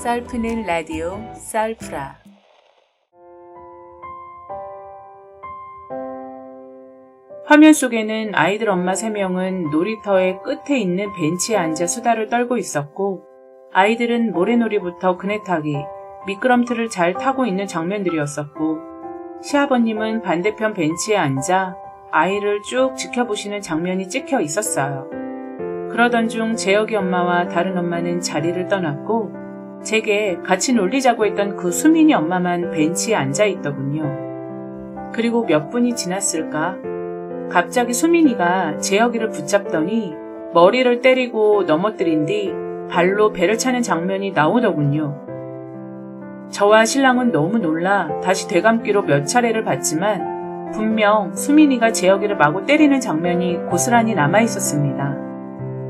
썰푸는 라디오 썰프라. 화면 속에는 아이들 엄마 3명은 놀이터의 끝에 있는 벤치에 앉아 수다를 떨고 있었고, 아이들은 모래놀이부터 그네 타기, 미끄럼틀을 잘 타고 있는 장면들이었었고, 시아버님은 반대편 벤치에 앉아 아이를 쭉 지켜보시는 장면이 찍혀 있었어요. 그러던 중 재혁이 엄마와 다른 엄마는 자리를 떠났고, 제게 같이 놀리자고 했던 그 수민이 엄마만 벤치에 앉아 있더군요. 그리고 몇 분이 지났을까? 갑자기 수민이가 재혁이를 붙잡더니 머리를 때리고 넘어뜨린 뒤 발로 배를 차는 장면이 나오더군요. 저와 신랑은 너무 놀라 다시 되감기로 몇 차례를 봤지만 분명 수민이가 재혁이를 마구 때리는 장면이 고스란히 남아있었습니다.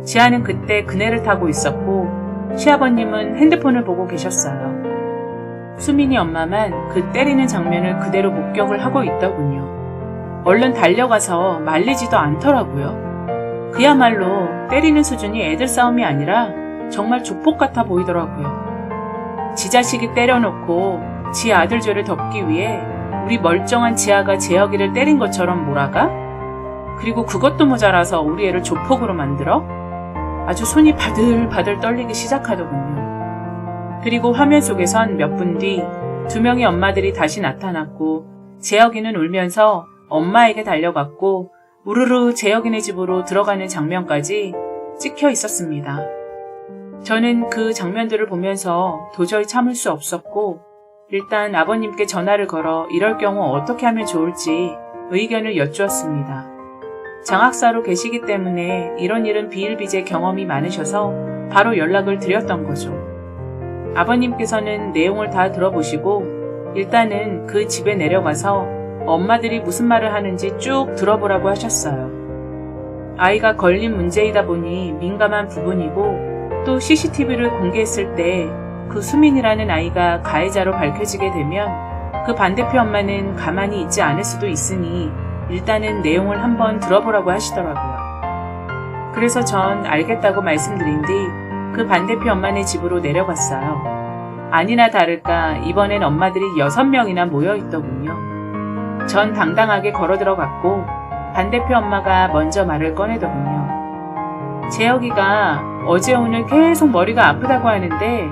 지아는 그때 그네를 타고 있었고 시아버님은 핸드폰을 보고 계셨어요. 수민이 엄마만 그 때리는 장면을 그대로 목격을 하고 있더군요. 얼른 달려가서 말리지도 않더라고요. 그야말로 때리는 수준이 애들 싸움이 아니라 정말 조폭 같아 보이더라고요. 지 자식이 때려놓고 지 아들 죄를 덮기 위해 우리 멀쩡한 지아가 재혁이를 때린 것처럼 몰아가? 그리고 그것도 모자라서 우리 애를 조폭으로 만들어? 아주 손이 바들바들 떨리기 시작하더군요. 그리고 화면 속에선 몇 분 뒤 2명의 엄마들이 다시 나타났고 재혁이는 울면서 엄마에게 달려갔고 우르르 재혁이네 집으로 들어가는 장면까지 찍혀 있었습니다. 저는 그 장면들을 보면서 도저히 참을 수 없었고 일단 아버님께 전화를 걸어 이럴 경우 어떻게 하면 좋을지 의견을 여쭈었습니다. 장학사로 계시기 때문에 이런 일은 비일비재 경험이 많으셔서 바로 연락을 드렸던 거죠. 아버님께서는 내용을 다 들어보시고 일단은 그 집에 내려가서 엄마들이 무슨 말을 하는지 쭉 들어보라고 하셨어요. 아이가 걸린 문제이다 보니 민감한 부분이고 또 CCTV를 공개했을 때 그 수민이라는 아이가 가해자로 밝혀지게 되면 그 반대표 엄마는 가만히 있지 않을 수도 있으니 일단은 내용을 한번 들어보라고 하시더라고요. 그래서 전 알겠다고 말씀드린 뒤 그 반대표 엄마네 집으로 내려갔어요. 아니나 다를까 이번엔 엄마들이 6명이나 모여있더군요. 전 당당하게 걸어 들어갔고 반대표 엄마가 먼저 말을 꺼내더군요. 재혁이가 어제 오늘 계속 머리가 아프다고 하는데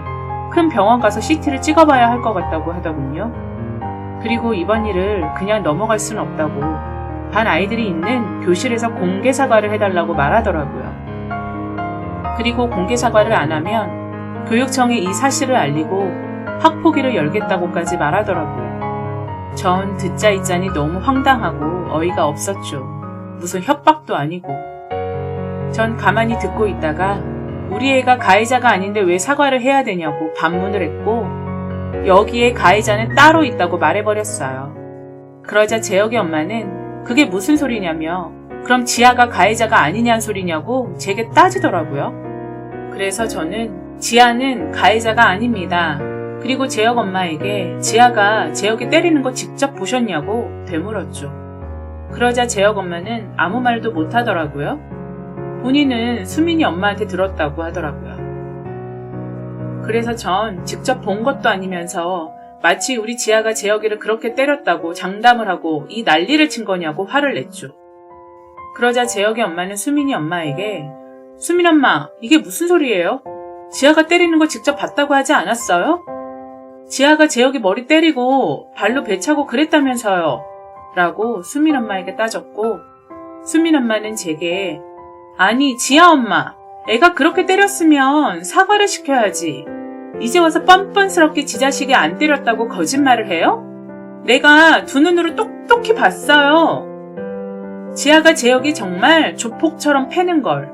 큰 병원 가서 CT를 찍어봐야 할 것 같다고 하더군요. 그리고 이번 일을 그냥 넘어갈 수는 없다고 반 아이들이 있는 교실에서 공개 사과를 해달라고 말하더라고요. 그리고 공개 사과를 안 하면 교육청에 이 사실을 알리고 학폭위를 열겠다고까지 말하더라고요. 전 듣자 있자니 너무 황당하고 어이가 없었죠. 무슨 협박도 아니고. 전 가만히 듣고 있다가 우리 애가 가해자가 아닌데 왜 사과를 해야 되냐고 반문을 했고 여기에 가해자는 따로 있다고 말해버렸어요. 그러자 재혁이 엄마는 그게 무슨 소리냐며 그럼 지아가 가해자가 아니냐는 소리냐고 제게 따지더라고요. 그래서 저는 지아는 가해자가 아닙니다. 그리고 재혁 엄마에게 지아가 재혁이 때리는 거 직접 보셨냐고 되물었죠. 그러자 재혁 엄마는 아무 말도 못하더라고요. 본인은 수민이 엄마한테 들었다고 하더라고요. 그래서 전 직접 본 것도 아니면서 마치 우리 지아가 재혁이를 그렇게 때렸다고 장담을 하고 이 난리를 친 거냐고 화를 냈죠. 그러자 재혁이 엄마는 수민이 엄마에게 수민 엄마 이게 무슨 소리예요? 지아가 때리는 거 직접 봤다고 하지 않았어요? 지아가 재혁이 머리 때리고 발로 배 차고 그랬다면서요. 라고 수민 엄마에게 따졌고 수민 엄마는 제게 아니 지아 엄마 애가 그렇게 때렸으면 사과를 시켜야지. 이제 와서 뻔뻔스럽게 지 자식이 안 때렸다고 거짓말을 해요? 내가 두 눈으로 똑똑히 봤어요. 지아가 재혁이 정말 조폭처럼 패는 걸.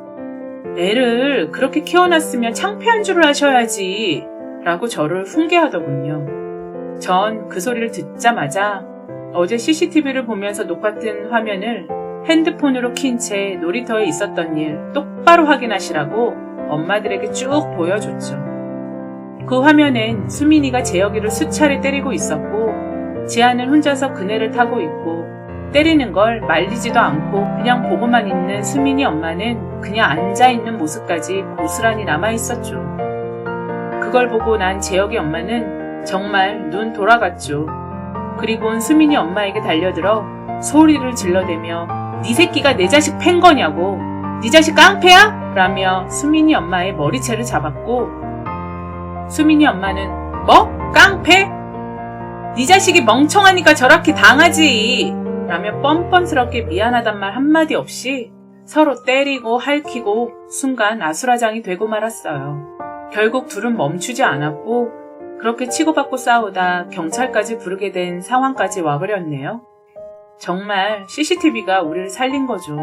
애를 그렇게 키워놨으면 창피한 줄을 아셔야지. 라고 저를 훈계하더군요. 전 그 소리를 듣자마자 어제 CCTV를 보면서 녹화된 화면을 핸드폰으로 킨 채 놀이터에 있었던 일 똑바로 확인하시라고 엄마들에게 쭉 보여줬죠. 그 화면엔 수민이가 재혁이를 수차례 때리고 있었고 지아는 혼자서 그네를 타고 있고 때리는 걸 말리지도 않고 그냥 보고만 있는 수민이 엄마는 그냥 앉아있는 모습까지 고스란히 남아있었죠. 그걸 보고 난 재혁이 엄마는 정말 눈 돌아갔죠. 그리곤 수민이 엄마에게 달려들어 소리를 질러대며 네 새끼가 내 자식 팬 거냐고, 네 자식 깡패야? 라며 수민이 엄마의 머리채를 잡았고, 수민이 엄마는 뭐? 깡패? 네 자식이 멍청하니까 저렇게 당하지 라며 뻔뻔스럽게 미안하단 말 한마디 없이 서로 때리고 핥히고 순간 아수라장이 되고 말았어요. 결국 둘은 멈추지 않았고 그렇게 치고받고 싸우다 경찰까지 부르게 된 상황까지 와버렸네요. 정말 CCTV가 우리를 살린 거죠.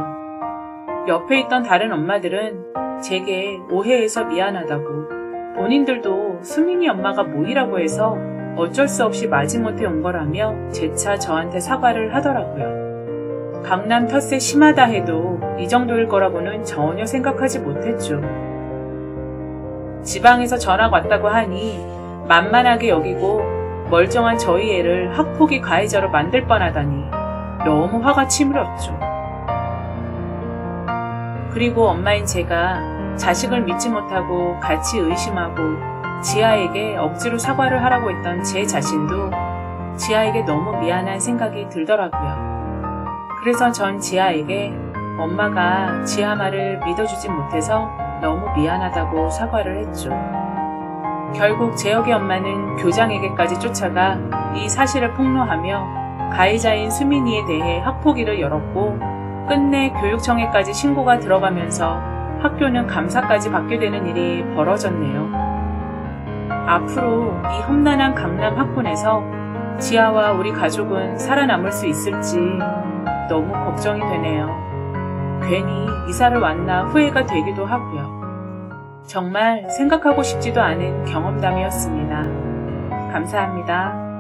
옆에 있던 다른 엄마들은 제게 오해해서 미안하다고, 본인들도 수민이 엄마가 모이라고 해서 어쩔 수 없이 마지못해 온 거라며 재차 저한테 사과를 하더라고요. 강남 텃세 심하다 해도 이 정도일 거라고는 전혀 생각하지 못했죠. 지방에서 전화가 왔다고 하니 만만하게 여기고 멀쩡한 저희 애를 학폭위 가해자로 만들 뻔하다니 너무 화가 치밀었죠. 그리고 엄마인 제가 자식을 믿지 못하고 같이 의심하고 지아에게 억지로 사과를 하라고 했던 제 자신도 지아에게 너무 미안한 생각이 들더라고요. 그래서 전 지아에게 엄마가 지아 말을 믿어주지 못해서 너무 미안하다고 사과를 했죠. 결국 재혁이 엄마는 교장에게까지 쫓아가 이 사실을 폭로하며 가해자인 수민이에 대해 학폭위를 열었고 끝내 교육청에까지 신고가 들어가면서 학교는 감사까지 받게 되는 일이 벌어졌네요. 앞으로 이 험난한 강남 학군에서 지아와 우리 가족은 살아남을 수 있을지 너무 걱정이 되네요. 괜히 이사를 왔나 후회가 되기도 하고요. 정말 생각하고 싶지도 않은 경험담이었습니다. 감사합니다.